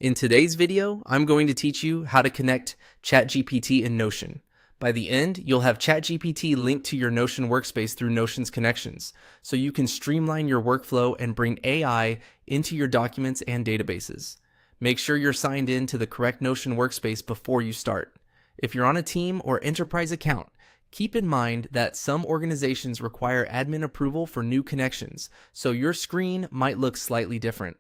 In today's video, I'm going to teach you how to connect ChatGPT and Notion. By the end, you'll have ChatGPT linked to your Notion workspace through Notion's connections, so you can streamline your workflow and bring AI into your documents and databases. Make sure you're signed in to the correct Notion workspace before you start. If you're on a team or enterprise account, keep in mind that some organizations require admin approval for new connections, so your screen might look slightly different.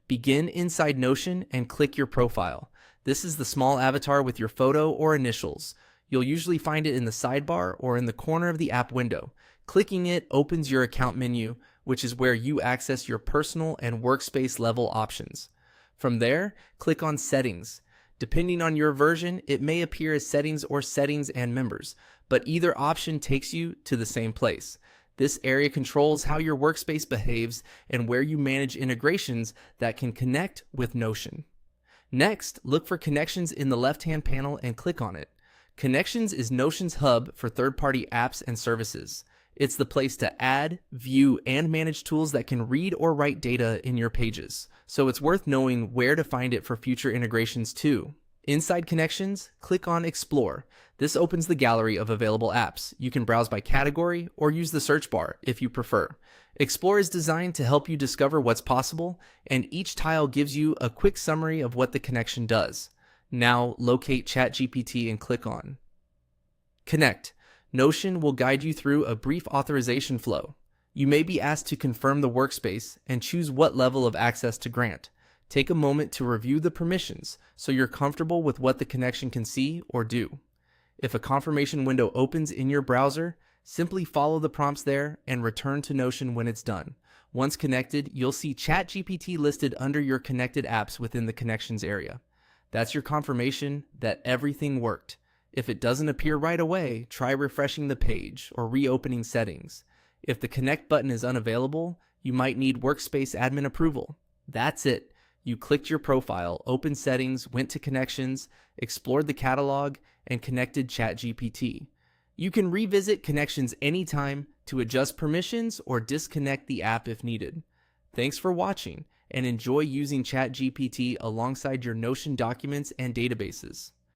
Begin inside Notion and click your profile. This is the small avatar with your photo or initials. You'll usually find it in the sidebar or in the corner of the app window. Clicking it opens your account menu, which is where you access your personal and workspace level options. From there, click on Settings. Depending on your version, it may appear as Settings or Settings and Members, but either option takes you to the same place. This area controls how your workspace behaves and where you manage integrations that can connect with Notion. Next, look for Connections in the left-hand panel and click on it. Connections is Notion's hub for third-party apps and services. It's the place to add, view, and manage tools that can read or write data in your pages, so it's worth knowing where to find it for future integrations too. Inside Connections, click on Explore. This opens the gallery of available apps. You can browse by category or use the search bar if you prefer. Explore is designed to help you discover what's possible, and each tile gives you a quick summary of what the connection does. Now locate ChatGPT and click on Connect. Notion will guide you through a brief authorization flow. You may be asked to confirm the workspace and choose what level of access to grant. Take a moment to review the permissions so you're comfortable with what the connection can see or do. If a confirmation window opens in your browser, simply follow the prompts there and return to Notion when it's done. Once connected, you'll see ChatGPT listed under your connected apps within the Connections area. That's your confirmation that everything worked. If it doesn't appear right away, try refreshing the page or reopening settings. If the Connect button is unavailable, you might need Workspace admin approval. That's it. You clicked your profile, opened settings, went to Connections, explored the catalog, and connected ChatGPT. You can revisit Connections anytime to adjust permissions or disconnect the app if needed. Thanks for watching, and enjoy using ChatGPT alongside your Notion documents and databases.